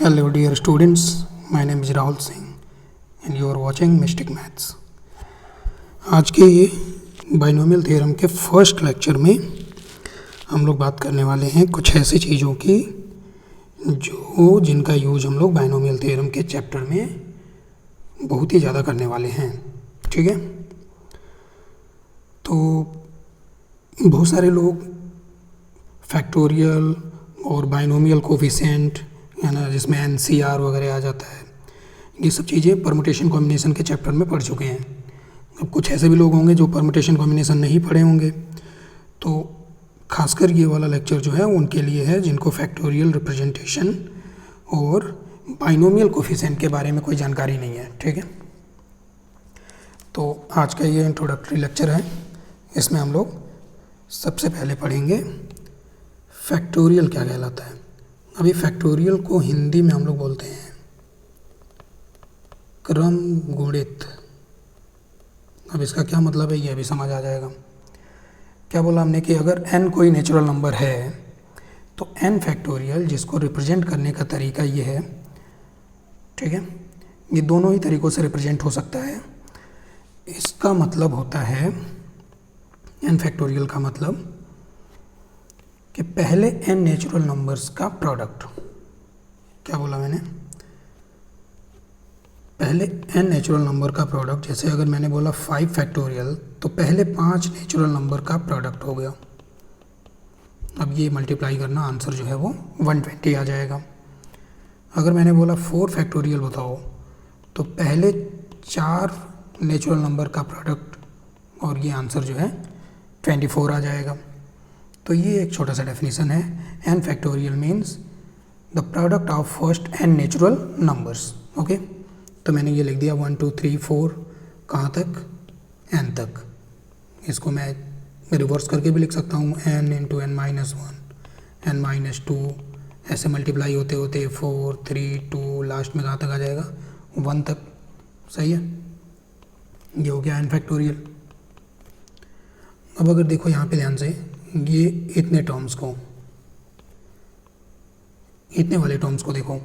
Hello dear students, my name is Rahul Singh and you are watching Mystic Maths। आज के ये binomial theorem के first lecture में हम लोग बात करने वाले हैं कुछ ऐसी चीज़ों की जिनका यूज हम लोग बाइनोमियल थ्योरम के चैप्टर में बहुत ही ज़्यादा करने वाले हैं। ठीक है, तो बहुत सारे लोग फैक्टोरियल और बाइनोमियल कोफिशिएंट है ना, जिसमें NCR वगैरह आ जाता है, ये सब चीज़ें परमुटेशन कॉम्बिनेशन के चैप्टर में पढ़ चुके हैं। अब कुछ ऐसे भी लोग होंगे जो परमुटेशन कॉम्बिनेशन नहीं पढ़े होंगे, तो खासकर ये वाला लेक्चर जो है उनके लिए है जिनको फैक्टोरियल रिप्रेजेंटेशन और बाइनोमियल कोफिशिएंट के बारे में कोई जानकारी नहीं है। ठीक है, तो आज का ये इंट्रोडक्टरी लेक्चर है। इसमें हम लोग सबसे पहले पढ़ेंगे फैक्टोरियल क्या कहलाता है। अभी फैक्टोरियल को हिंदी में हम लोग बोलते हैं क्रम गुणित। अब इसका क्या मतलब है ये अभी समझ आ जाएगा। क्या बोला हमने कि अगर n कोई नेचुरल नंबर है तो n फैक्टोरियल जिसको रिप्रेजेंट करने का तरीका ये है। ठीक है, ये दोनों ही तरीक़ों से रिप्रेजेंट हो सकता है। इसका मतलब होता है n फैक्टोरियल का मतलब कि पहले n नेचुरल नंबर्स का प्रोडक्ट। क्या बोला मैंने? पहले n नेचुरल नंबर का प्रोडक्ट। जैसे अगर मैंने बोला 5 फैक्टोरियल तो पहले 5 नेचुरल नंबर का प्रोडक्ट हो गया। अब ये मल्टीप्लाई करना, आंसर जो है वो 120 आ जाएगा। अगर मैंने बोला 4 फैक्टोरियल बताओ तो पहले 4 नेचुरल नंबर का प्रोडक्ट, और ये आंसर जो है 24 आ जाएगा। तो ये एक छोटा सा डेफिनेशन है। n factorial means the product of first n natural numbers. Okay, तो मैंने ये लिख दिया 1 2 3 4 कहाँ तक? n तक। इसको मैं रिवर्स करके भी लिख सकता हूँ, n into n minus 1 n minus 2, ऐसे मल्टीप्लाई होते होते 4 3 2 लास्ट में कहाँ तक आ जाएगा? 1 तक। सही है, ये हो गया n फैक्टोरियल। अब अगर देखो यहाँ पे ध्यान से, ये इतने टर्म्स को, इतने वाले टर्म्स को देखो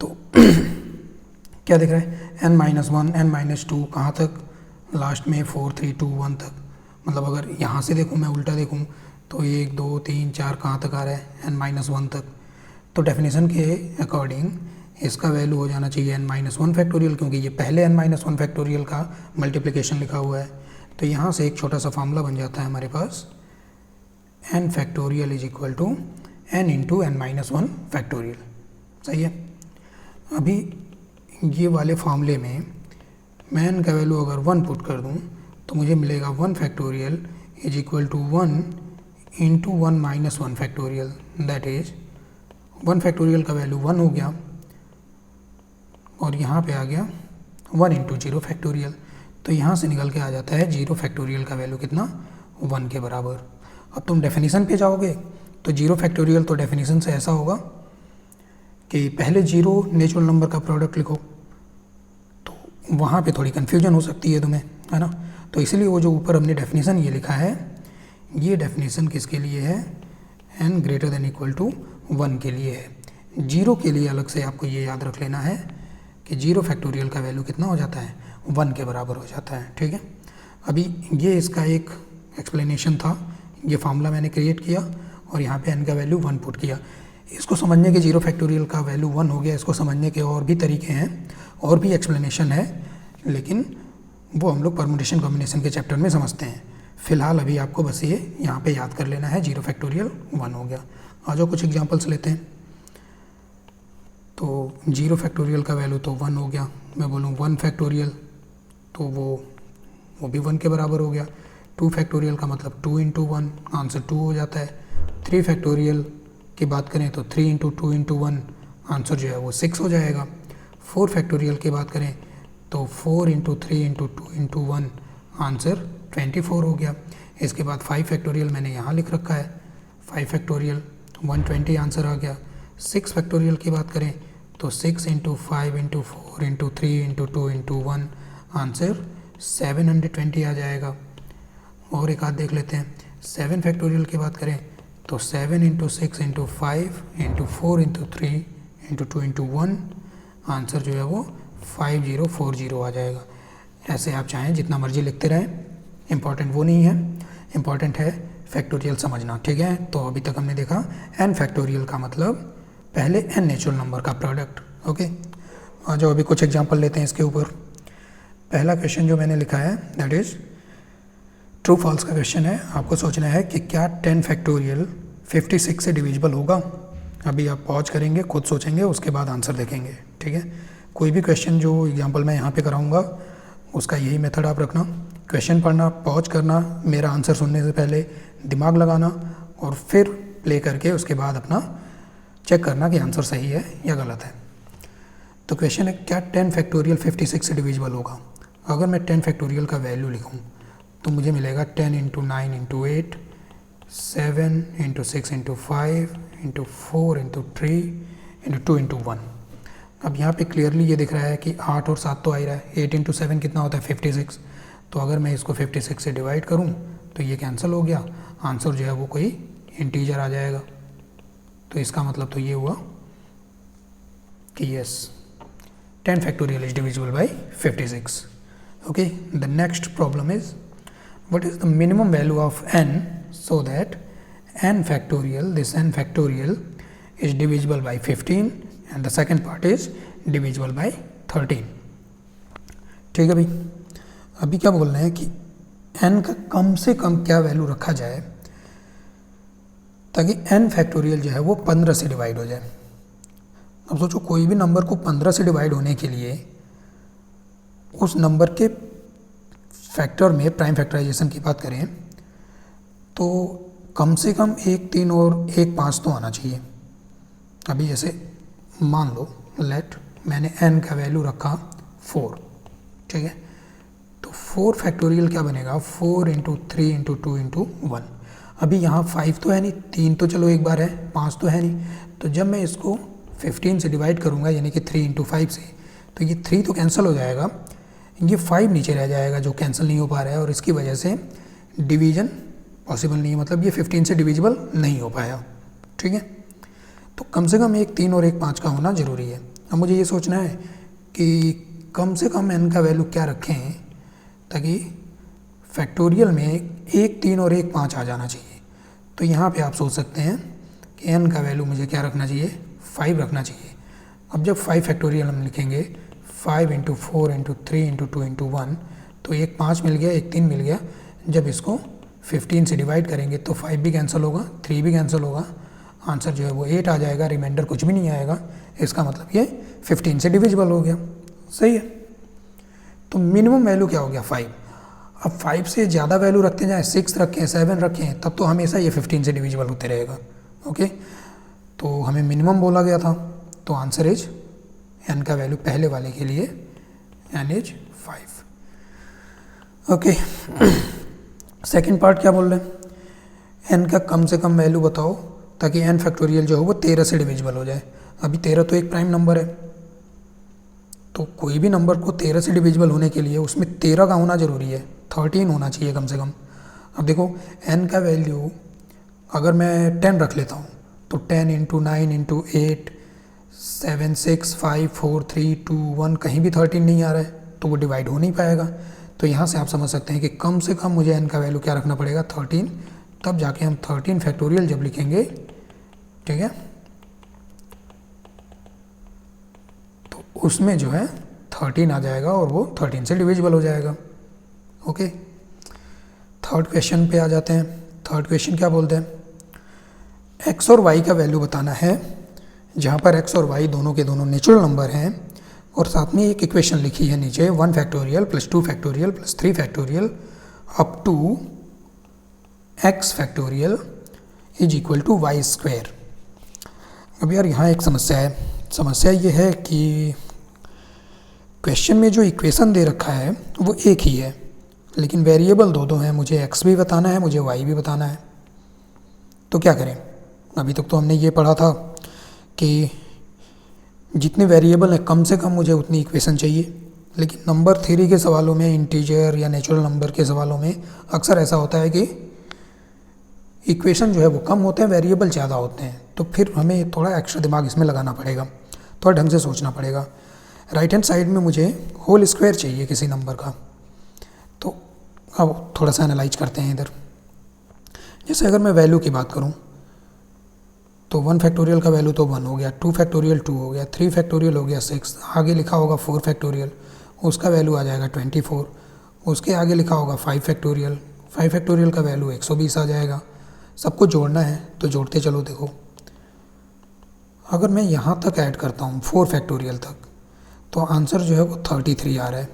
तो क्या दिख रहा है? n माइनस 1 n माइनस 2 कहाँ तक? लास्ट में 4 3 2 1 तक। मतलब अगर यहाँ से देखूँ, मैं उल्टा देखूँ तो 1 2 3 4 कहाँ तक आ रहा है? n माइनस 1 तक। तो डेफिनेशन के अकॉर्डिंग इसका वैल्यू हो जाना चाहिए n माइनस 1 फैक्टोरियल, क्योंकि ये पहले n माइनस 1 फैक्टोरियल का मल्टीप्लिकेशन लिखा हुआ है। तो यहाँ से एक छोटा सा फार्मूला बन जाता है हमारे पास, n factorial is equal to n into n minus 1 factorial. सही है। अभी ये वाले फार्मूले में मैं n का वैल्यू अगर 1 पुट कर दूँ तो मुझे मिलेगा 1 factorial is equal to 1 into 1 minus 1 factorial. That is 1 factorial का वैल्यू 1 हो गया और यहाँ पे आ गया 1 इंटू 0 फैक्टोरियल। तो यहाँ से निकल के आ जाता है 0 फैक्टोरियल का वैल्यू कितना? 1 के बराबर। अब तुम डेफिनेशन पे जाओगे तो 0 फैक्टोरियल तो डेफिनेशन से ऐसा होगा कि पहले 0 नेचुरल नंबर का प्रोडक्ट लिखो, तो वहाँ पे थोड़ी कन्फ्यूजन हो सकती है तुम्हें, है ना। तो इसलिए वो जो ऊपर हमने डेफिनेशन ये लिखा है, ये डेफिनेशन किसके लिए है? n greater than equal to 1 के लिए है। 0 के लिए अलग से आपको ये याद रख लेना है कि 0 फैक्टोरियल का वैल्यू कितना हो जाता है? 1 के बराबर हो जाता है। ठीक है, अभी ये इसका एक एक्सप्लेनेशन था। ये फार्मूला मैंने क्रिएट किया और यहाँ पे n का वैल्यू 1 पुट किया। इसको समझने के 0 फैक्टोरियल का वैल्यू 1 हो गया, इसको समझने के और भी तरीके हैं, और भी एक्सप्लेनेशन है, लेकिन वो हम लोग परमुटेशन कॉम्बिनेशन के चैप्टर में समझते हैं। फिलहाल अभी आपको बस ये यहाँ पे याद कर लेना है, 0 फैक्टोरियल 1 हो गया। आ जाओ कुछ एग्जाम्पल्स लेते हैं। तो 0 फैक्टोरियल का वैल्यू तो 1 हो गया। मैं बोलूँ 1 फैक्टोरियल तो वो भी 1 के बराबर हो गया। 2 फैक्टोरियल का मतलब 2 इंटू 1, आंसर 2 हो जाता है। 3 फैक्टोरियल की बात करें तो 3 इंटू 2 इंटू 1, आंसर जो है वो 6 हो जाएगा। 4 फैक्टोरियल की बात करें तो 4 इंटू 3 इंटू 2 इंटू 1, आंसर 24 हो गया। इसके बाद 5 फैक्टोरियल मैंने यहाँ लिख रखा है, 5 फैक्टोरियल 120 आंसर आ गया। 6 फैक्टोरियल की बात करें तो 6 into 5 into 4 into 3 into 2 into 1, answer 720 आ जाएगा। और एक आध देख लेते हैं। 7 फैक्टोरियल की बात करें तो 7 into 6 into 5 into 4 into 3 into 2 into 1, answer जो है वो 5040 आ जाएगा। ऐसे आप चाहें जितना मर्जी लिखते रहें, इम्पॉर्टेंट वो नहीं है, इम्पॉर्टेंट है फैक्टोरियल समझना, ठीक है। तो अभी तक हमने देखा n फैक्टोरियल का मतलब पहले n नेचुरल नंबर का प्रोडक्ट, ओके। आ जाओ अभी कुछ एग्जांपल लेते हैं इसके ऊपर। पहला क्वेश्चन जो मैंने लिखा है दैट इज़ ट्रू फॉल्स का क्वेश्चन है। आपको सोचना है कि क्या 10 फैक्टोरियल 56 से डिविजिबल होगा। अभी आप पॉज करेंगे, खुद सोचेंगे, उसके बाद आंसर देखेंगे, ठीक है। कोई भी क्वेश्चन जो एग्जांपल मैं यहाँ पे कराऊंगा उसका यही मेथड आप रखना, क्वेश्चन पढ़ना, पॉज करना, मेरा आंसर सुनने से पहले दिमाग लगाना और फिर प्ले करके उसके बाद अपना चेक करना कि आंसर सही है या गलत है। तो क्वेश्चन है क्या 10 फैक्टोरियल 56 से डिविजिबल होगा। अगर मैं 10 फैक्टोरियल का वैल्यू लिखूँ तो मुझे मिलेगा 10 into 9 into 8, 7 into 6 into 5 into 4 into 3 into 2 into 1। अब यहाँ पे क्लियरली ये दिख रहा है कि 8 और 7 तो आ ही रहा है। 8 इंटू 7 कितना होता है 56। तो अगर मैं इसको 56 से डिवाइड करूँ तो ये कैंसिल हो गया, आंसर जो है वो कोई इंटीजर आ जाएगा। तो इसका मतलब तो ये हुआ कि yes 10 factorial is divisible by 56, okay. The next problem is what is the minimum value of n so that n factorial, this n factorial is divisible by 15 and the second part is divisible by 13। ठीक है भाई, अभी क्या बोल रहे हैं कि n का कम से कम क्या वैल्यू रखा जाए ताकि n फैक्टोरियल जो है वो 15 से डिवाइड हो जाए। अब सोचो कोई भी नंबर को 15 से डिवाइड होने के लिए उस नंबर के फैक्टर में प्राइम फैक्टराइजेशन की बात करें तो कम से कम 1 3 और 1 5 तो आना चाहिए। अभी जैसे मान लो लेट मैंने n का वैल्यू रखा 4, ठीक है। तो 4 फैक्टोरियल क्या बनेगा 4 इंटू 3 इंटू 2 इंटू 1। अभी यहाँ 5 तो है नहीं, 3 तो चलो एक बार है, 5 तो है नहीं। तो जब मैं इसको 15 से डिवाइड करूँगा यानी कि 3 इंटू 5 से, तो ये 3 तो कैंसिल हो जाएगा, ये 5 नीचे रह जाएगा जो कैंसिल नहीं हो पा रहा है और इसकी वजह से डिवीजन पॉसिबल नहीं है, मतलब ये 15 से डिविजिबल नहीं हो पाया, ठीक है। तो कम से कम 1 3 और 1 5 का होना ज़रूरी है। अब मुझे ये सोचना है कि कम से कम n का वैल्यू क्या रखें ताकि फैक्टोरियल में 1 3 और 1 5 आ जाना चाहिए। तो यहाँ पे आप सोच सकते हैं कि n का वैल्यू मुझे क्या रखना चाहिए 5 रखना चाहिए। अब जब 5 फैक्टोरियल हम लिखेंगे 5 इंटू 4 इंटू 3 इंटू 2 इंटू 1, तो 1 5 मिल गया, 1 3 मिल गया। जब इसको 15 से डिवाइड करेंगे तो 5 भी कैंसिल होगा, 3 भी कैंसिल होगा, आंसर जो है वो 8 आ जाएगा, रिमाइंडर कुछ भी नहीं आएगा। इसका मतलब ये 15 से डिविजिबल हो गया, सही है। तो मिनिमम वैल्यू क्या हो गया 5। अब 5 से ज़्यादा वैल्यू रखते जाएँ, 6 रखें 7 रखें, तब तो हमेशा ये 15 से डिविजिबल होते रहेगा, ओके। तो हमें मिनिमम बोला गया था, तो आंसर इज n का वैल्यू पहले वाले के लिए n is 5, okay. Second part क्या बोल रहे हैं n का कम से कम वैल्यू बताओ ताकि n फैक्टोरियल जो हो वो 13 से डिविजिबल हो जाए। अभी 13 तो एक प्राइम नंबर है, तो कोई भी नंबर को 13 से डिविजिबल होने के लिए उसमें 13 का होना ज़रूरी है, 13 होना चाहिए कम से कम। अब देखो n का वैल्यू अगर मैं 10 रख लेता हूँ तो 10 इंटू 9 इंटू 8 7 6 5 4 3 2 1, कहीं भी 13 नहीं आ रहा है तो वो डिवाइड हो नहीं पाएगा। तो यहाँ से आप समझ सकते हैं कि कम से कम मुझे n का वैल्यू क्या रखना पड़ेगा 13, तब जाके हम 13 फैक्टोरियल जब लिखेंगे, ठीक है, तो उसमें जो है 13 आ जाएगा और वो 13 से डिविजिबल हो जाएगा, ओके। थर्ड क्वेश्चन पे आ जाते हैं। थर्ड क्वेश्चन क्या बोलते हैं, x और y का वैल्यू बताना है जहाँ पर x और y दोनों के दोनों नेचुरल नंबर हैं और साथ में एक इक्वेशन लिखी है नीचे 1 factorial plus 2 factorial plus 3 factorial up to x factorial is equal to y square. अब यार यहाँ एक समस्या है। समस्या ये है कि क्वेश्चन में जो इक्वेशन दे रखा है वो एक ही है, लेकिन वेरिएबल दो हैं, मुझे x भी बताना है, मुझे y भी बताना है। तो क्या करें। अभी तक तो हमने ये पढ़ा था कि जितने वेरिएबल हैं कम से कम मुझे उतनी इक्वेशन चाहिए, लेकिन नंबर थ्योरी के सवालों में, इंटीजर या नेचुरल नंबर के सवालों में अक्सर ऐसा होता है कि इक्वेशन जो है वो कम होते हैं, वेरिएबल ज़्यादा होते हैं, तो फिर हमें थोड़ा एक्स्ट्रा दिमाग इसमें लगाना पड़ेगा। थोड़ा ढंग से सोचना पड़ेगा। राइट हैंड साइड में मुझे होल स्क्वायर चाहिए किसी नंबर का, तो अब थोड़ा सा एनालाइज करते हैं इधर। जैसे अगर मैं वैल्यू की बात करूं तो 1 फैक्टोरियल का वैल्यू तो 1 हो गया, 2 फैक्टोरियल 2 हो गया, 3 फैक्टोरियल हो गया 6, आगे लिखा होगा 4 फैक्टोरियल, उसका वैल्यू आ जाएगा 24, उसके आगे लिखा होगा 5 फैक्टोरियल, 5 फैक्टोरियल का वैल्यू 120 आ जाएगा। सबको जोड़ना है तो जोड़ते चलो। देखो अगर मैं यहाँ तक ऐड करता हूँ 4 फैक्टोरियल तक, तो आंसर जो है वो 33 आ रहा है।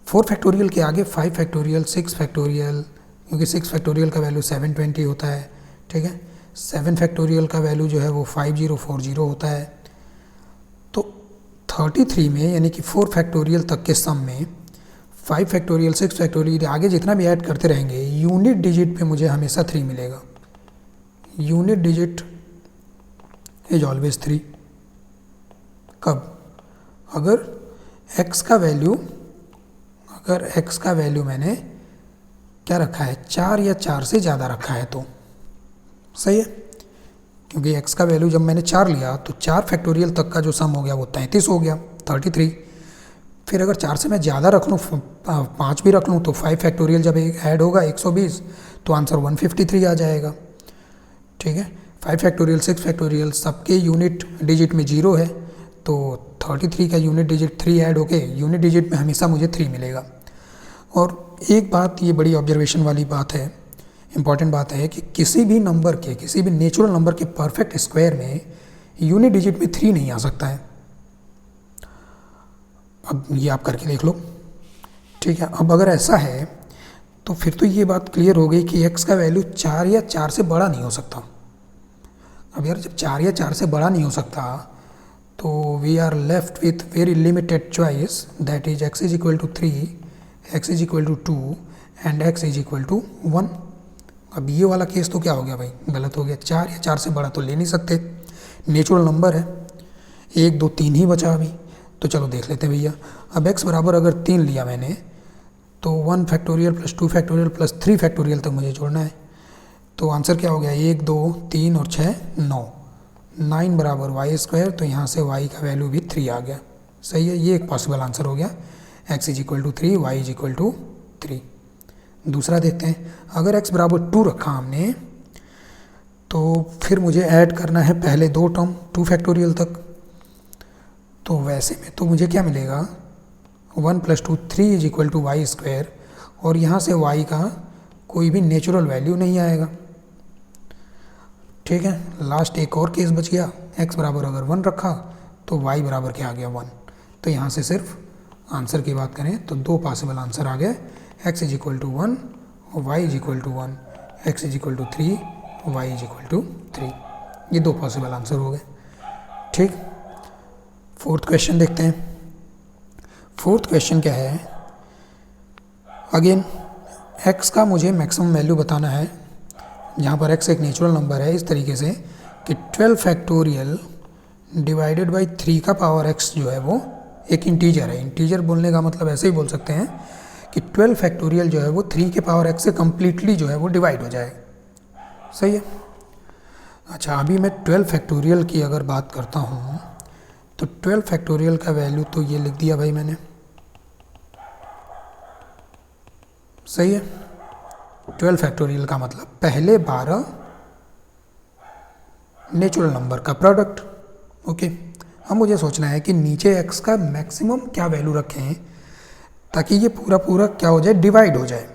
4 फैक्टोरियल के आगे 5 फैक्टोरियल, 6 फैक्टोरियल, क्योंकि 6 फैक्टोरियल का वैल्यू 720 होता है, ठीक है। 7 फैक्टोरियल का वैल्यू जो है वो 5040 होता है। तो 33 में यानी कि 4 फैक्टोरियल तक के सम में 5 फैक्टोरियल, 6 फैक्टोरियल आगे जितना भी ऐड करते रहेंगे, यूनिट डिजिट पे मुझे हमेशा 3 मिलेगा। Unit digit is always 3। कब? अगर x का वैल्यू मैंने क्या रखा है, 4 या 4 से ज़्यादा रखा है तो सही है, क्योंकि x का वैल्यू जब मैंने 4 लिया तो 4 फैक्टोरियल तक का जो सम हो गया वो 33 हो गया, 33। फिर अगर 4 से मैं ज़्यादा रख लूँ, 5 भी रख लूँ, तो 5 फैक्टोरियल जब ऐड होगा 120 तो आंसर 153 आ जाएगा, ठीक है। 5 फैक्टोरियल, 6 फैक्टोरियल सबके यूनिट डिजिट में 0 है, तो 33 का यूनिट डिजिट 3 ऐड होके यूनिट डिजिट में हमेशा मुझे 3 मिलेगा। और एक बात, ये बड़ी ऑब्जर्वेशन वाली बात है, इम्पॉर्टेंट बात है कि किसी भी नेचुरल नंबर के परफेक्ट स्क्वायर में यूनिट डिजिट में 3 नहीं आ सकता है। अब ये आप करके देख लो, ठीक है। अब अगर ऐसा है तो फिर तो ये बात क्लियर हो गई कि x का वैल्यू 4 या 4 से बड़ा नहीं हो सकता। अब यार जब 4 या 4 से बड़ा नहीं हो सकता तो we are left with very limited choice, that is x is equal to 3, x is equal to 2 and x is equal to 1। अब ये वाला केस तो क्या हो गया भाई, गलत हो गया। 4 या 4 से बड़ा तो ले नहीं सकते, नेचुरल नंबर है। 1 2 3 ही बचा अभी, तो चलो देख लेते हैं भैया। अब x बराबर अगर 3 लिया मैंने, तो 1 factorial plus 2 factorial plus 3 factorial तक मुझे जोड़ना है। तो आंसर क्या हो गया, 1 2 3 और 6 9, 9 बराबर वाई स्क्वायर। तो यहाँ से y का वैल्यू भी 3 आ गया, सही है। ये एक पॉसिबल आंसर हो गया, x is equal to 3, y is equal to 3। दूसरा देखते हैं, अगर x बराबर 2 रखा हमने, तो फिर मुझे ऐड करना है पहले 2 टर्म 2 फैक्टोरियल तक। तो वैसे में तो मुझे क्या मिलेगा, 1 + 2 3 is equal to y square, और यहाँ से y का कोई भी नेचुरल वैल्यू नहीं आएगा, ठीक है। लास्ट एक और केस बच गया, x बराबर अगर 1 रखा तो y बराबर क्या आ गया 1। तो यहाँ से सिर्फ आंसर की बात करें तो 2 पॉसिबल आंसर आ गए, x इज इक्वल टू 1 और y is equal to 1, x is equal to 3, y is equal to 3। ये 2 पॉसिबल आंसर हो गए, ठीक। फोर्थ क्वेश्चन देखते हैं। फोर्थ क्वेश्चन क्या है, अगेन x का मुझे मैक्सिमम वैल्यू बताना है, जहाँ पर x एक नेचुरल नंबर है, इस तरीके से कि 12 फैक्टोरियल डिवाइडेड बाई 3 का पावर x जो है वो एक इंटीजर है। इंटीजर बोलने का मतलब ऐसे ही बोल सकते हैं कि 12 फैक्टोरियल जो है वो 3 के पावर x से कम्प्लीटली जो है वो डिवाइड हो जाए, सही है। अच्छा, अभी मैं 12 फैक्टोरियल की अगर बात करता हूँ तो 12 फैक्टोरियल का वैल्यू तो ये लिख दिया भाई मैंने, सही है। 12 फैक्टोरियल का मतलब पहले 12 नेचुरल नंबर का प्रोडक्ट, ओके। अब मुझे सोचना है कि नीचे x का मैक्सिमम क्या वैल्यू रखें ताकि ये पूरा पूरा क्या हो जाए, डिवाइड हो जाए।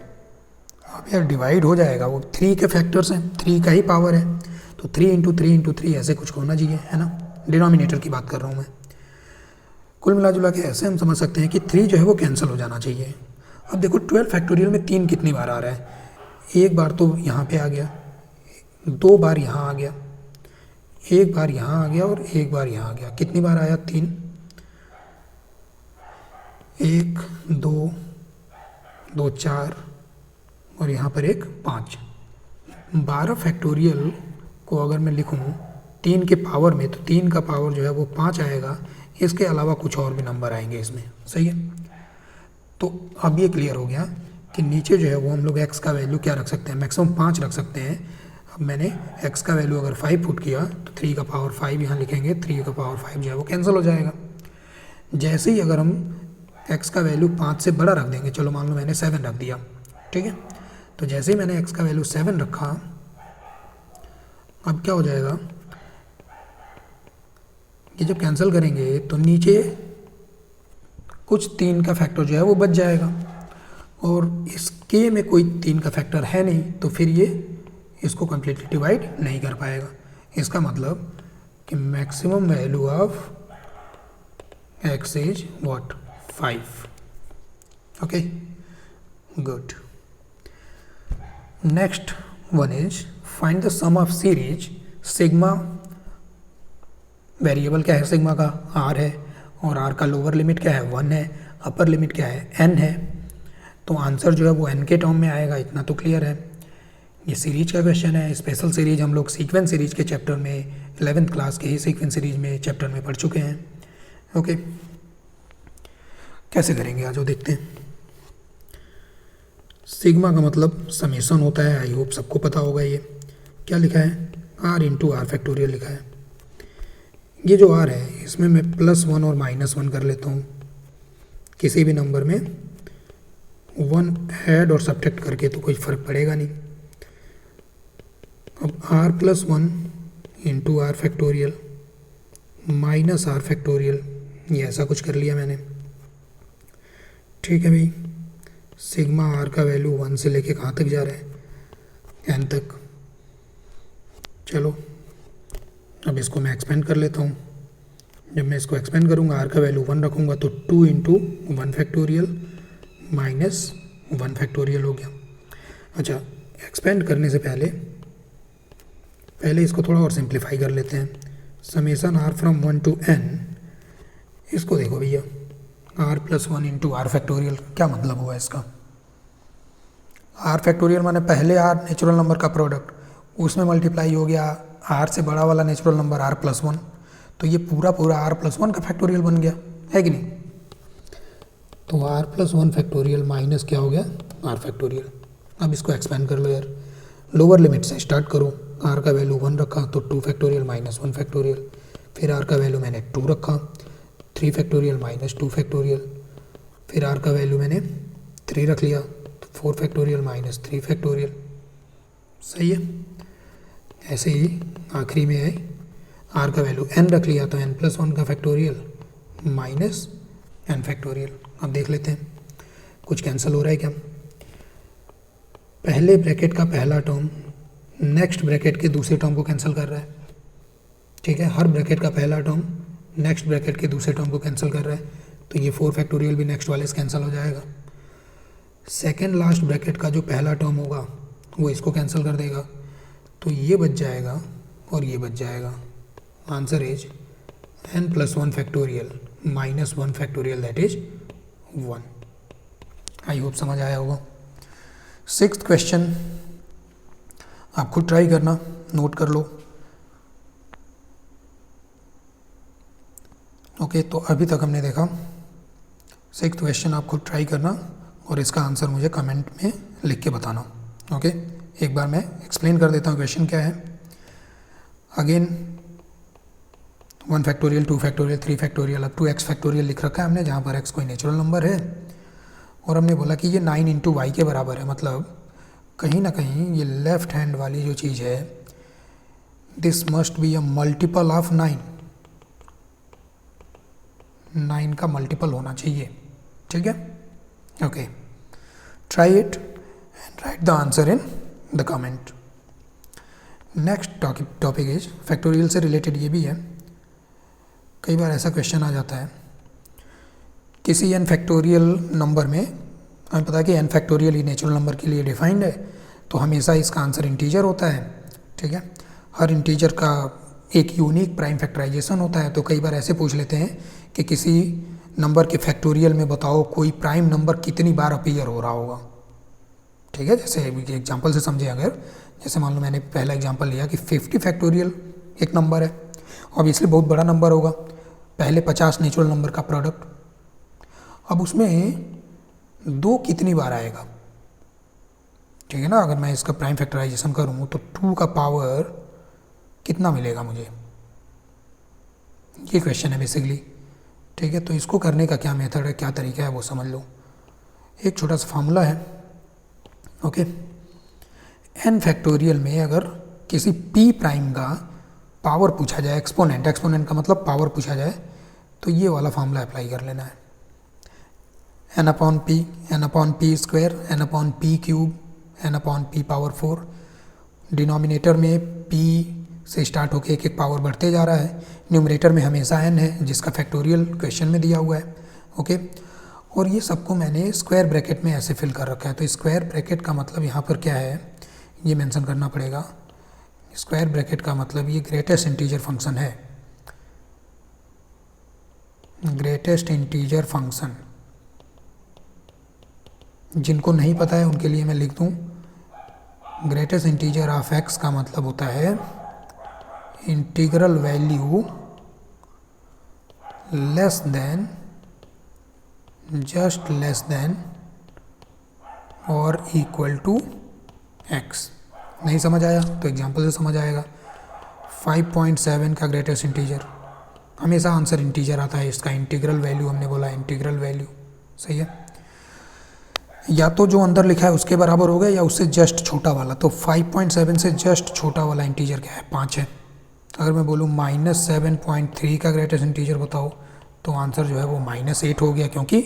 अब यार डिवाइड हो जाएगा, वो 3 के फैक्टर्स हैं, 3 का ही पावर है, तो 3 × 3 × 3 ऐसे कुछ होना चाहिए, है ना। डिनोमिनेटर की बात कर रहा हूँ मैं। कुल मिला जुला के ऐसे हम समझ सकते हैं कि 3 जो है वो कैंसिल हो जाना चाहिए। अब देखो 12 फैक्टोरियल में 3 कितनी बार आ रहा है, एक बार तो यहाँ पे आ गया, 2 बार यहाँ आ गया, एक बार यहाँ आ गया और एक बार यहाँ आ गया। कितनी बार आया, 3, 1 2 2 4 और यहाँ पर एक 5। 12 फैक्टोरियल को अगर मैं लिखूँ 3 के पावर में, तो 3 का पावर जो है वो 5 आएगा, इसके अलावा कुछ और भी नंबर आएंगे इसमें, सही है। तो अब ये क्लियर हो गया कि नीचे जो है वो हम लोग x का वैल्यू क्या रख सकते हैं, मैक्सिमम 5 रख सकते हैं। अब मैंने x का वैल्यू अगर 5 पुट किया तो 3 का पावर 5 यहाँ लिखेंगे, 3 का पावर 5 जो है वो कैंसिल हो जाएगा। जैसे ही अगर हम x का वैल्यू 5 से बड़ा रख देंगे, चलो मान लो मैंने 7 रख दिया, ठीक है, तो जैसे ही मैंने x का वैल्यू 7 रखा, अब क्या हो जाएगा, ये जब कैंसिल करेंगे तो नीचे कुछ 3 का फैक्टर जो है वो बच जाएगा, और इसके में कोई 3 का फैक्टर है नहीं, तो फिर ये इसको कम्प्लीटली डिवाइड नहीं कर पाएगा। इसका मतलब कि maximum value of x is what, 5। Okay, good. Next one is find the sum of series sigma. Variable क्या है सिग्मा का, r है, और r का लोअर लिमिट क्या है, 1 है, अपर लिमिट क्या है, n है, तो आंसर जो है वो n के टर्म में आएगा, इतना तो क्लियर है। ये सीरीज का क्वेश्चन है, स्पेशल सीरीज हम लोग सीक्वेंस सीरीज के चैप्टर में 11th क्लास के ही सीक्वेंस सीरीज में चैप्टर में पढ़ चुके हैं। ओके, कैसे करेंगे आज वो देखते हैं। सिग्मा का मतलब समेसन होता है, आई होप सबको पता होगा। ये क्या लिखा है, r इंटू आर फैक्टोरियल लिखा है। ये जो r है इसमें मैं +1 और -1 कर लेता हूँ, किसी भी नंबर में 1 ऐड और सब्ट्रैक्ट करके तो कोई फ़र्क पड़ेगा नहीं। अब r+1 into r factorial minus r factorial, ये ऐसा कुछ कर लिया मैंने, ठीक है भाई। सिग्मा r का वैल्यू 1 से लेके कहाँ तक जा रहा है, n तक। चलो अब इसको मैं एक्सपेंड कर लेता हूँ। जब मैं इसको एक्सपेंड करूँगा, r का वैल्यू 1 रखूँगा तो 2 इंटू 1 फैक्टोरियल माइनस 1 फैक्टोरियल हो गया। अच्छा, एक्सपेंड करने से पहले इसको थोड़ा और सिंप्लीफाई कर लेते हैं। Summation r from 1 to n, इसको देखो भैया, r+1 इंटू आर फैक्टोरियल, क्या मतलब हुआ इसका। r फैक्टोरियल माने पहले r नेचुरल नंबर का प्रोडक्ट, उसमें मल्टीप्लाई हो गया r से बड़ा वाला नेचुरल नंबर r+1, तो ये पूरा r+1 का फैक्टोरियल बन गया, है कि नहीं। तो r+1 फैक्टोरियल माइनस क्या हो गया, r फैक्टोरियल। अब इसको एक्सपेंड कर लो यार, लोअर लिमिट से स्टार्ट करो। r का वैल्यू 1 रखा तो 2 फैक्टोरियल माइनस 1 फैक्टोरियल, फिर r का वैल्यू मैंने 2 रखा, 3 फैक्टोरियल माइनस 2 फैक्टोरियल, फिर r का वैल्यू मैंने 3 रख लिया तो 4 फैक्टोरियल माइनस 3 फैक्टोरियल। सही है। ऐसे ही आखिरी में है r का वैल्यू n रख लिया तो n+1 का फैक्टोरियल माइनस n फैक्टोरियल। अब देख लेते हैं कुछ कैंसिल हो रहा है क्या। पहले ब्रैकेट का पहला टर्म नेक्स्ट ब्रैकेट के दूसरे टर्म को कैंसिल कर रहा है, ठीक है। हर ब्रैकेट का पहला टर्म नेक्स्ट ब्रैकेट के दूसरे टर्म को कैंसिल कर रहा है, तो ये 4 फैक्टोरियल भी नेक्स्ट वाले से कैंसिल हो जाएगा। सेकेंड लास्ट ब्रैकेट का जो पहला टर्म होगा वो इसको कैंसिल कर देगा, तो ये बच जाएगा और ये बच जाएगा। Answer is n+1 factorial minus 1 factorial, that is 1। I hope समझ आया होगा। 6th क्वेश्चन आप खुद ट्राई करना, नोट कर लो। ओके, तो अभी तक हमने देखा 6th क्वेश्चन, आप खुद ट्राई करना और इसका आंसर मुझे कमेंट में लिख के बताना। ओके, एक बार मैं एक्सप्लेन कर देता हूँ क्वेश्चन क्या है। अगेन 1 फैक्टोरियल, 2 फैक्टोरियल, 3 फैक्टोरियल, अब 2x फैक्टोरियल लिख रखा है हमने, जहाँ पर x कोई नेचुरल नंबर है, और हमने बोला कि ये 9 इंटू वाई के बराबर है। मतलब कहीं ना कहीं ये लेफ्ट हैंड वाली जो चीज़ है, this must be a multiple of 9, 9 का मल्टीपल होना चाहिए, ठीक है। Okay, try it and right the answer in the comment. Next topic is factorial से रिलेटेड ये भी है। कई बार ऐसा क्वेश्चन आ जाता है, किसी n फैक्टोरियल नंबर में हमें पता है कि n फैक्टोरियल ही नेचुरल नंबर के लिए डिफाइंड है, तो हमेशा इसका आंसर इंटीजर होता है, ठीक है। हर इंटीजर का एक यूनिक प्राइम फैक्टराइजेशन होता है। तो कई बार ऐसे पूछ लेते हैं कि किसी नंबर के फैक्टोरियल में बताओ कोई प्राइम नंबर कितनी बार अपीयर हो रहा होगा, ठीक है। जैसे एग्जांपल से समझे, अगर जैसे मान लो मैंने पहला एग्जांपल लिया कि 50 फैक्टोरियल एक नंबर है, ऑब्वियसली बहुत बड़ा नंबर होगा, पहले 50 नेचुरल नंबर का प्रोडक्ट। अब उसमें 2 कितनी बार आएगा, ठीक है ना। अगर मैं इसका प्राइम फैक्टराइजेशन करूँ तो 2 का पावर कितना मिलेगा मुझे, ये क्वेश्चन है बेसिकली। ठीक है, तो इसको करने का क्या मेथड है, क्या तरीका है वो समझ लो। एक छोटा सा फार्मूला है, ओके। n फैक्टोरियल में अगर किसी p प्राइम का पावर पूछा जाए, एक्सपोनेंट, एक्सपोनेंट का मतलब पावर पूछा जाए, तो ये वाला फार्मूला अप्लाई कर लेना है। n upon P square, n upon P cube, n upon P power 4। Denominator में p से स्टार्ट होकर एक एक पावर बढ़ते जा रहा है, न्यूमरेटर में हमेशा n है जिसका फैक्टोरियल क्वेश्चन में दिया हुआ है, ओके। और ये सबको मैंने स्क्वायर ब्रैकेट में ऐसे फिल कर रखा है। तो स्क्वायर ब्रैकेट का मतलब यहाँ पर क्या है ये मेंशन करना पड़ेगा। स्क्वायर ब्रैकेट का मतलब ये ग्रेटेस्ट इंटीजर फंक्शन है, ग्रेटेस्ट इंटीजर फंक्शन। जिनको नहीं पता है उनके लिए मैं लिख दूँ, ग्रेटेस्ट इंटीजर ऑफ x का मतलब होता है integral value less than, just less than और इक्वल टू x। नहीं समझ आया तो एग्जांपल से समझ आएगा। 5.7 का ग्रेटेस्ट इंटीजर, हमेशा आंसर इंटीजर आता है इसका। इंटीग्रल वैल्यू हमने बोला, इंटीग्रल वैल्यू, सही है। या तो जो अंदर लिखा है उसके बराबर होगा या उससे जस्ट छोटा वाला। तो 5.7 से जस्ट छोटा वाला इंटीजर क्या है, 5 है। अगर मैं बोलूँ -7.3 का ग्रेटेस्ट इंटीजर बताओ, तो आंसर जो है वो -8 हो गया, क्योंकि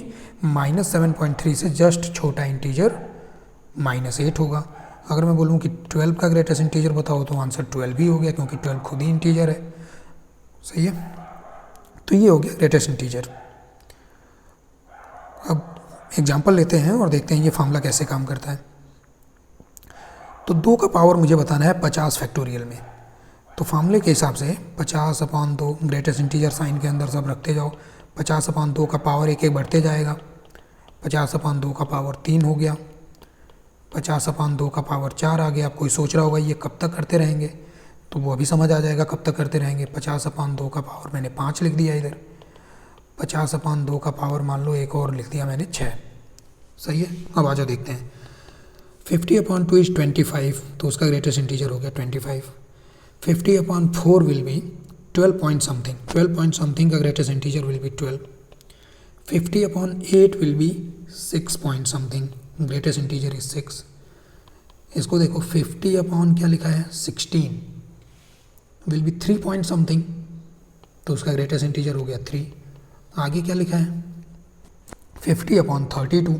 -7.3 से जस्ट छोटा इंटीजर -8 होगा। अगर मैं बोलूँ कि 12 का ग्रेटेस्ट इंटीजर बताओ, तो आंसर 12 ही हो गया, क्योंकि 12 खुद ही इंटीजर है, सही है। तो ये हो गया ग्रेटेस्ट इंटीजर। अब एग्जाम्पल लेते हैं और देखते हैं ये फार्मूला कैसे काम करता है। तो 2 का पावर मुझे बताना है 50 फैक्टोरियल में। तो फार्मूले के हिसाब से 50/2, ग्रेटेस्ट इंटीजर साइन के अंदर सब रखते जाओ। 50/2 का पावर एक एक बढ़ते जाएगा। 50/2 का पावर 3 हो गया, 50/2 का पावर 4 आ गया। अब कोई सोच रहा होगा ये कब तक करते रहेंगे, तो वो अभी समझ आ जाएगा कब तक करते रहेंगे। 50/2 का पावर मैंने 5 लिख दिया इधर। 50/2 का पावर मान लो एक और लिख दिया मैंने 6, सही है। अब आ जाओ देखते हैं। 50/2 इज़ 25, तो उसका ग्रेटेस्ट इंटीजर हो गया 25। 50/4 will be 12 point something, 12 point something का greatest integer will be 12। 50/8 will be 6 point something, greatest integer is 6। इसको देखो 50 क्या लिखा है 16 विल बी 3 पॉइंट समथिंग, तो उसका ग्रेटेस्ट इंटीजर हो गया 3। आगे क्या लिखा है 50/32,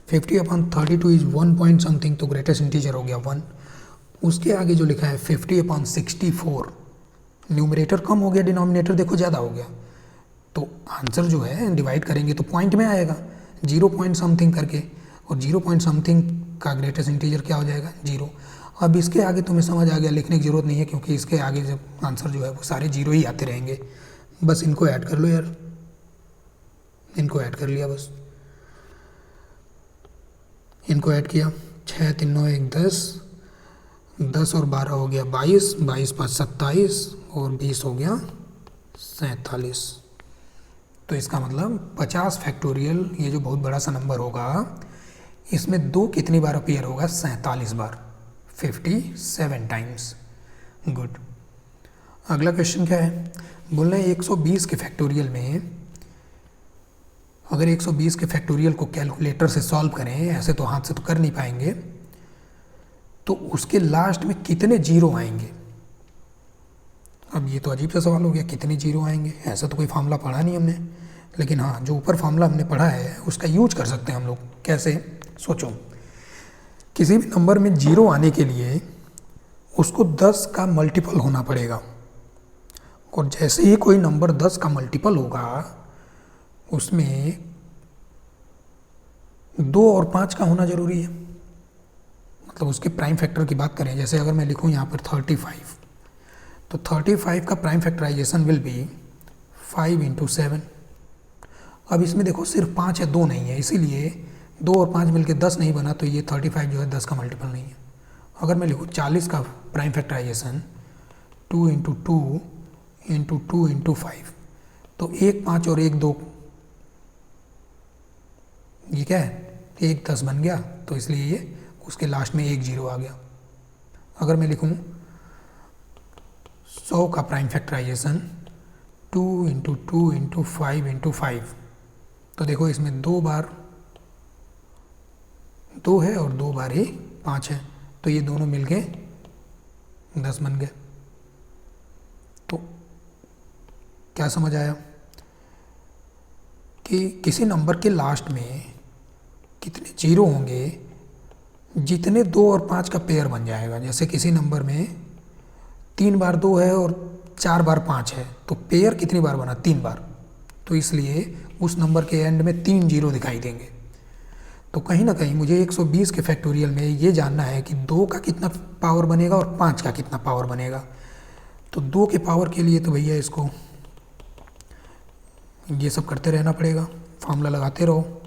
50/32 इज 1 पॉइंट समथिंग, तो ग्रेटेस्ट इंटीजर हो गया 1। उसके आगे जो लिखा है 50/64, न्यूमरेटर कम हो गया, डिनोमिनेटर देखो ज़्यादा हो गया, तो आंसर जो है डिवाइड करेंगे तो पॉइंट में आएगा 0 पॉइंट समथिंग करके, और 0 पॉइंट समथिंग का ग्रेटेस्ट इंटीजर क्या हो जाएगा 0। अब इसके आगे तुम्हें समझ आ गया, लिखने की ज़रूरत नहीं है, क्योंकि इसके आगे जब आंसर जो है वो सारे 0 ही आते रहेंगे। बस इनको ऐड कर लो यार, इनको ऐड कर लिया, बस इनको ऐड किया। 6 3 9 1 10, 10 और 12 हो गया 22, 22 5 27 और 20 हो गया 47। तो इसका मतलब 50 फैक्टोरियल, ये जो बहुत बड़ा सा नंबर होगा, इसमें 2 कितनी बार अपीयर होगा 47 बार, 57 टाइम्स। गुड। अगला क्वेश्चन क्या है, बोल रहे हैं 120 के फैक्टोरियल में, अगर 120 के फैक्टोरियल को कैलकुलेटर से सॉल्व करें, ऐसे तो हाथ से तो कर नहीं पाएंगे, तो उसके लास्ट में कितने जीरो आएंगे। अब ये तो अजीब सा सवाल हो गया, कितने जीरो आएंगे, ऐसा तो कोई फार्मूला पढ़ा नहीं हमने, लेकिन हाँ जो ऊपर फार्मूला हमने पढ़ा है उसका यूज कर सकते हैं हम लोग। कैसे, सोचो, किसी भी नंबर में जीरो आने के लिए उसको 10 का मल्टीपल होना पड़ेगा, और जैसे ही कोई नंबर 10 का मल्टीपल होगा उसमें 2 और 5 का होना ज़रूरी है। मतलब उसके प्राइम फैक्टर की बात करें, जैसे अगर मैं लिखूँ यहाँ पर 35, तो 35 का प्राइम फैक्टराइजेशन विल बी 5 × 7। अब इसमें देखो सिर्फ 5 है, 2 नहीं है, इसीलिए 2 और 5 मिलके 10 नहीं बना, तो ये 35 जो है 10 का मल्टीपल नहीं है। अगर मैं लिखूँ 40 का प्राइम फैक्टराइजेशन 2 × 2 × 2 × 5, तो 1 5 और 1 2, ये क्या है 1 10 बन गया, तो इसलिए ये उसके लास्ट में एक जीरो आ गया। अगर मैं लिखूँ 100 का प्राइम फैक्टराइजेशन 2 × 2 × 5 × 5, तो देखो इसमें 2 बार 2 है और 2 बार ही 5 है, तो ये दोनों मिलके 10 बन गए। तो क्या समझ आया कि किसी नंबर के लास्ट में कितने जीरो होंगे जितने 2 और 5 का पेयर बन जाएगा। जैसे किसी नंबर में 3 बार 2 है और 4 बार 5 है, तो पेयर कितनी बार बना? 3 बार। तो इसलिए उस नंबर के एंड में 3 जीरो दिखाई देंगे। तो कहीं ना कहीं मुझे 120 के फैक्टोरियल में ये जानना है कि 2 का कितना पावर बनेगा और 5 का कितना पावर बनेगा। तो 2 के पावर के लिए तो भैया इसको ये सब करते रहना पड़ेगा, फार्मूला लगाते रहो,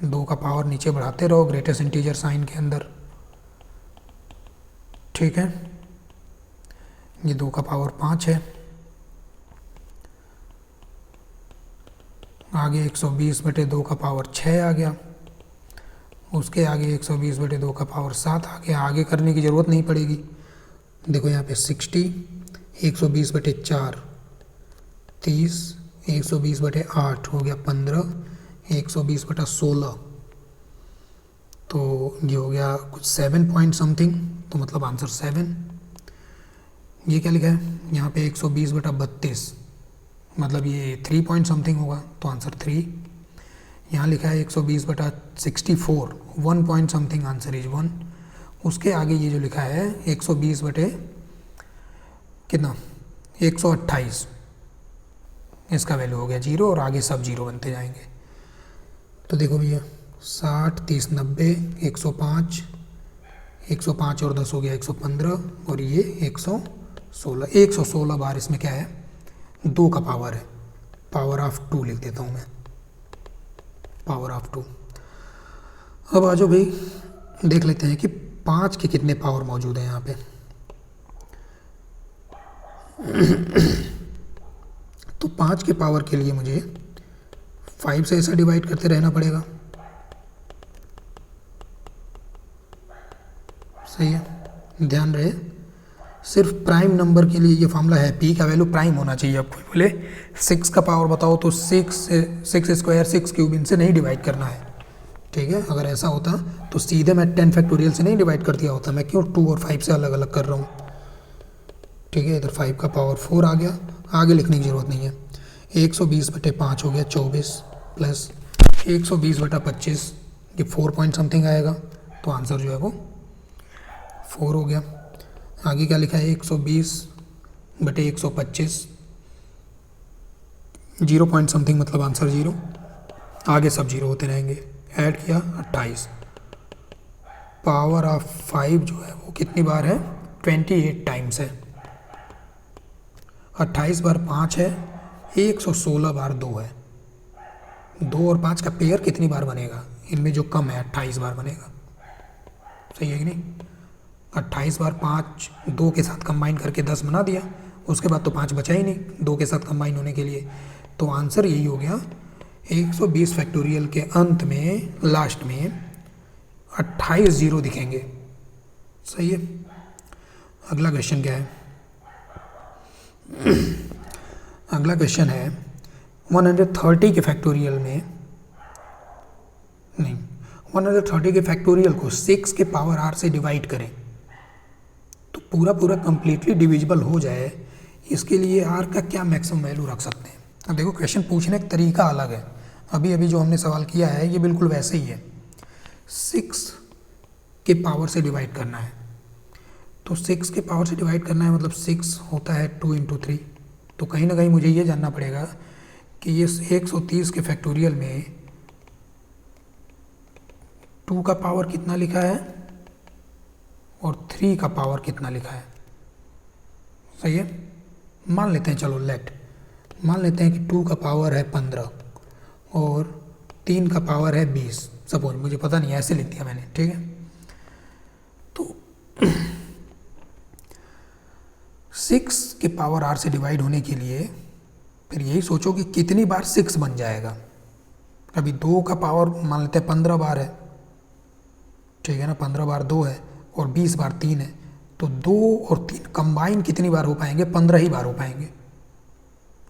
2 का पावर नीचे बढ़ाते रहो ग्रेटेस्ट इंटीजर साइन के अंदर, ठीक है। ये 2 का पावर 5 है, आगे 120/2 का पावर 6 आ गया, उसके आगे 120/2 का पावर 7 आ गया। आगे करने की ज़रूरत नहीं पड़ेगी। देखो यहाँ पे 60, 120/4 30, 120/8 हो गया 15, 120/16, तो ये हो गया कुछ 7 पॉइंट समथिंग, तो मतलब आंसर 7। ये क्या लिखा है यहाँ पे 120/32, मतलब ये 3 पॉइंट समथिंग होगा, तो आंसर 3। यहाँ लिखा है 120/64, 1 पॉइंट समथिंग, आंसर इज 1। उसके आगे ये जो लिखा है 128, इसका वैल्यू हो गया 0 और आगे सब 0 बनते जाएंगे। तो देखो भैया 60, 30, 90, 105, 105 और 10 हो गया 115, और ये 116 बार इसमें क्या है? 2 का पावर है, पावर ऑफ 2 लिख देता हूँ मैं, पावर ऑफ 2। अब आ जाओ भाई, देख लेते हैं कि 5 के कितने पावर मौजूद हैं यहाँ पे। तो 5 के पावर के लिए मुझे 5 से ऐसा डिवाइड करते रहना पड़ेगा, सही है। ध्यान रहे सिर्फ प्राइम नंबर के लिए ये फार्मूला है, पी का वैल्यू प्राइम होना चाहिए। अब कोई बोले 6 का पावर बताओ, तो 6 स्क्वायर 6 क्यूब इनसे नहीं डिवाइड करना है, ठीक है। अगर ऐसा होता तो सीधे मैं 10 फैक्टोरियल से नहीं डिवाइड कर दिया होता, मैं क्यों 2 और 5 से अलग अलग कर रहा हूँ, ठीक है। इधर 5 का पावर 4 आ गया, आगे लिखने की ज़रूरत नहीं है। 120/5 हो गया 24, प्लस 120/25, ये 4 पॉइंट समथिंग आएगा, तो आंसर जो है वो 4 हो गया। आगे क्या लिखा है 120/125, 0 पॉइंट समथिंग, मतलब आंसर 0, आगे सब 0 होते रहेंगे। ऐड किया 28, पावर ऑफ 5 जो है वो कितनी बार है? 28 टाइम्स है। 28 बार 5 है, 116 बार 2 है। 2 और 5 का पेयर कितनी बार बनेगा? इनमें जो कम है 28 बार बनेगा, सही है कि नहीं। 28 बार 5 2 के साथ कंबाइन करके 10 बना दिया, उसके बाद तो 5 बचा ही नहीं 2 के साथ कंबाइन होने के लिए। तो आंसर यही हो गया 120 फैक्टोरियल के अंत में लास्ट में 28 जीरो दिखेंगे, सही है। अगला क्वेश्चन क्या है? अगला क्वेश्चन है 130 के फैक्टोरियल में, नहीं 130 के फैक्टोरियल को 6 के पावर r से डिवाइड करें तो पूरा कंप्लीटली डिविजिबल हो जाए। इसके लिए r का क्या मैक्सिमम वैल्यू रख सकते हैं? अब देखो क्वेश्चन पूछने का तरीका अलग है, अभी जो हमने सवाल किया है ये बिल्कुल वैसे ही है। 6 के पावर से डिवाइड करना है, तो 6 के पावर से डिवाइड करना है मतलब 6 होता है 2 × 3, तो कहीं ना कहीं मुझे ये जानना पड़ेगा कि ये 130 के फैक्टोरियल में 2 का पावर कितना लिखा है और 3 का पावर कितना लिखा है, सही है। मान लेते हैं, चलो मान लेते हैं कि 2 का पावर है 15 और 3 का पावर है 20, सपोज, मुझे पता नहीं ऐसे लिख दिया मैंने, ठीक है। तो 6 के पावर r से डिवाइड होने के लिए फिर यही सोचो कि कितनी बार 6 बन जाएगा। अभी 2 का पावर मान लेते हैं 15 बार है, ठीक है ना, 15 बार 2 है और 20 बार 3 है, तो 2 और 3 कंबाइन कितनी बार हो पाएंगे? 15 ही बार हो पाएंगे।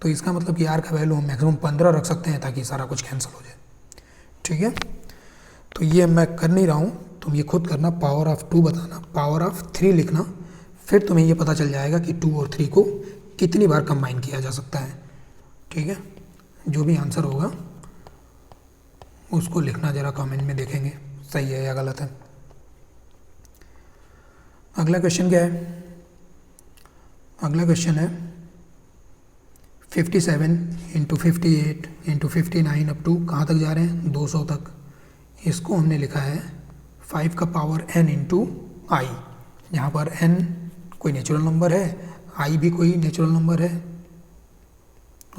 तो इसका मतलब कि आर का वैल्यू हम मैक्सिमम 15 रख सकते हैं ताकि सारा कुछ कैंसिल हो जाए। ठीक है, तो ये मैं कर नहीं रहा हूँ, तुम ये खुद करना, पावर ऑफ 2 बताना, पावर ऑफ 3 लिखना, फिर तुम्हें ये पता चल जाएगा कि 2 और 3 को कितनी बार कंबाइन किया जा सकता है। ठीक है, जो भी आंसर होगा उसको लिखना, ज़रा कमेंट में देखेंगे सही है या गलत है। अगला क्वेश्चन क्या है? अगला क्वेश्चन है 57 इंटू 58 इंटू 59 अप टू कहाँ तक जा रहे हैं? 200 तक। इसको हमने लिखा है 5 का पावर n इंटू आई, यहाँ पर n कोई नेचुरल नंबर है, i भी कोई नेचुरल नंबर है।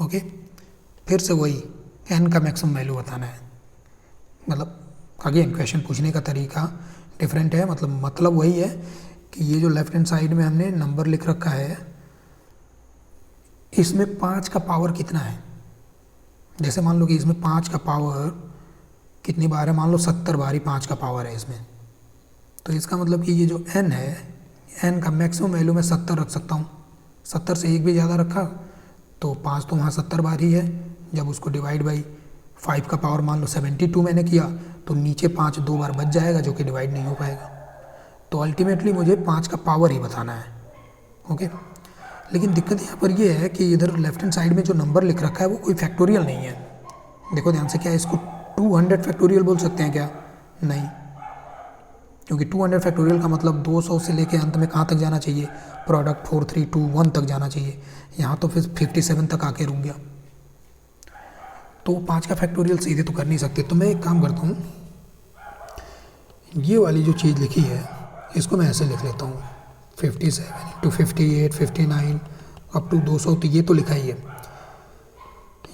ओके, फिर से वही n का मैक्सिमम वैल्यू बताना है। मतलब अगेन क्वेश्चन पूछने का तरीका डिफरेंट है, मतलब वही है कि ये जो लेफ्ट हैंड साइड में हमने नंबर लिख रखा है, इसमें 5 का पावर कितना है। जैसे मान लो कि इसमें 5 का पावर कितनी बार है, मान लो 70 बार ही 5 का पावर है इसमें। तो इसका मतलब कि ये जो n है, n का मैक्सिमम वैल्यू मैं 70 रख सकता हूँ। 70 से एक भी ज़्यादा रखा तो 5 तो वहाँ 70 बार ही है। जब उसको डिवाइड बाई 5 का पावर मान लो 72 मैंने किया तो नीचे 5 2 बार बच जाएगा जो कि डिवाइड नहीं हो पाएगा। तो अल्टीमेटली मुझे 5 का पावर ही बताना है। ओके, लेकिन दिक्कत यहाँ पर ये है कि इधर लेफ्ट हैंड साइड में जो नंबर लिख रखा है वो कोई फैक्टोरियल नहीं है। देखो ध्यान से, क्या इसको 200 फैक्टोरियल बोल सकते हैं क्या? नहीं, क्योंकि 200 फैक्टोरियल का मतलब 200 से लेके अंत में कहाँ तक जाना चाहिए? प्रोडक्ट 4321 तक जाना चाहिए। यहाँ तो फिर 57 तक आके रुक गया। तो 5 का फैक्टोरियल सीधे तो कर नहीं सकते। तो मैं एक काम करता हूँ, ये वाली जो चीज़ लिखी है इसको मैं ऐसे लिख लेता हूँ 57 इंटू 58 59 अप टू 200। तो ये तो लिखा ही है।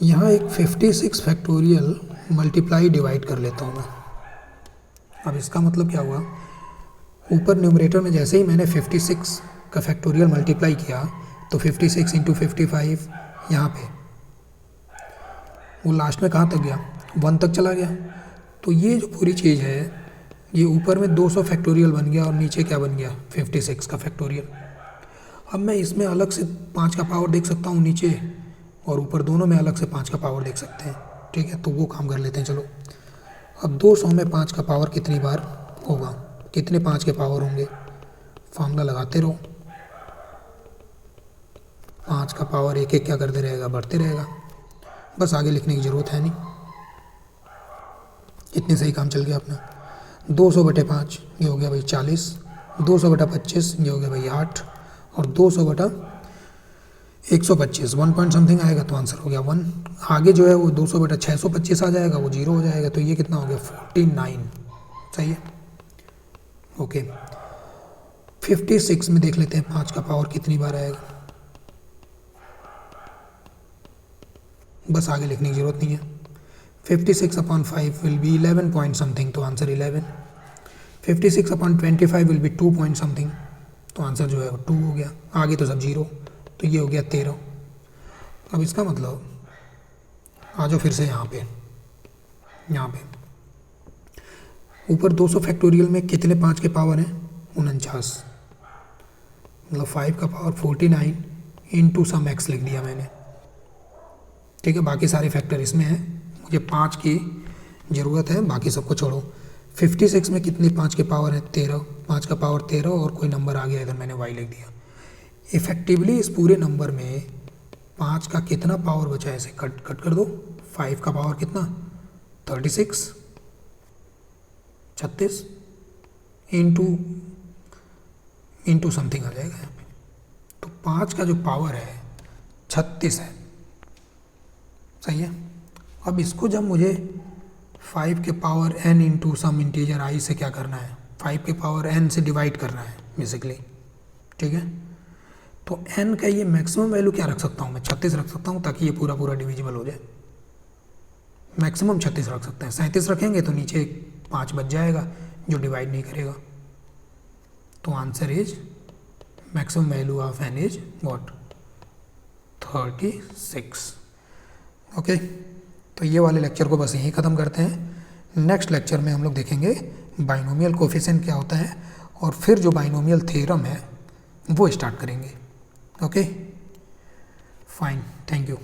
यहाँ एक 56 फैक्टोरियल मल्टीप्लाई डिवाइड कर लेता हूँ मैं। अब इसका मतलब क्या हुआ, ऊपर न्यूमरेटर में जैसे ही मैंने 56 का फैक्टोरियल मल्टीप्लाई किया तो 56 इंटू 55 यहाँ पे वो लास्ट में कहाँ तक गया? 1 तक चला गया। तो ये जो पूरी चीज़ है, ये ऊपर में 200 फैक्टोरियल बन गया और नीचे क्या बन गया? 56 का फैक्टोरियल। अब मैं इसमें अलग से 5 का पावर देख सकता हूँ नीचे, और ऊपर दोनों में अलग से 5 का पावर देख सकते हैं। ठीक है, तो वो काम कर लेते हैं। चलो, अब 200 में 5 का पावर कितनी बार होगा? कितने 5 के पावर होंगे? फार्मूला लगाते रहो। 5 का पावर एक एक क्या करते रहेगा? बढ़ते रहेगा। बस आगे लिखने की ज़रूरत है नहीं, इतने से ही काम चल गया अपना। 200/5 ये हो गया भाई 40, 200/25 ये हो गया भाई 8, और 200/125 1 पॉइंट समथिंग आएगा तो आंसर हो गया 1। आगे जो है वो 200/625 आ जाएगा, वो 0 हो जाएगा। तो ये कितना हो गया? 49। सही है। ओके, 56 में देख लेते हैं 5 का पावर कितनी बार आएगा। बस आगे लिखने की ज़रूरत नहीं है। 56/5 विल बी 11 पॉइंट समथिंग, तो answer 11। 56/25 will be 2 point something, तो आंसर जो है वो 2 हो गया। आगे तो सब 0, तो ये हो गया 13। अब इसका मतलब आ जाओ फिर से यहाँ पे ऊपर 200 फैक्टोरियल में कितने 5 के पावर हैं? 49। मतलब 5 का पावर 49 इंटू सम एक्स लिख दिया मैंने। ठीक है, बाकी सारे फैक्टर इसमें हैं, मुझे 5 की ज़रूरत है, बाकी सबको छोड़ो। 56 में कितनी 5 के पावर है? 13। 5 का पावर 13 और कोई नंबर आ गया इधर, मैंने y लिख दिया। इफ़ेक्टिवली इस पूरे नंबर में 5 का कितना पावर बचा है? ऐसे कट कर दो। 5 का पावर कितना? 36 इंटू समथिंग आ जाएगा यहाँ पे। तो 5 का जो पावर है 36 है। सही है। अब इसको जब मुझे 5 के power n into some integer i से क्या करना है? 5 के पावर n से डिवाइड करना है बेसिकली। ठीक है, तो n का ये मैक्सिमम वैल्यू क्या रख सकता हूँ मैं? 36 रख सकता हूँ, ताकि ये पूरा डिविजिबल हो जाए। मैक्सिमम 36 रख सकते हैं। 37 रखेंगे तो नीचे 5 बच जाएगा जो डिवाइड नहीं करेगा। तो answer is maximum value of n is what? 36। Okay, तो ये वाले लेक्चर को बस यहीं ख़त्म करते हैं। नेक्स्ट लेक्चर में हम लोग देखेंगे बाइनोमियल कोफिशिएंट क्या होता है और फिर जो बाइनोमियल थ्योरम है वो स्टार्ट करेंगे। Okay fine, thank you.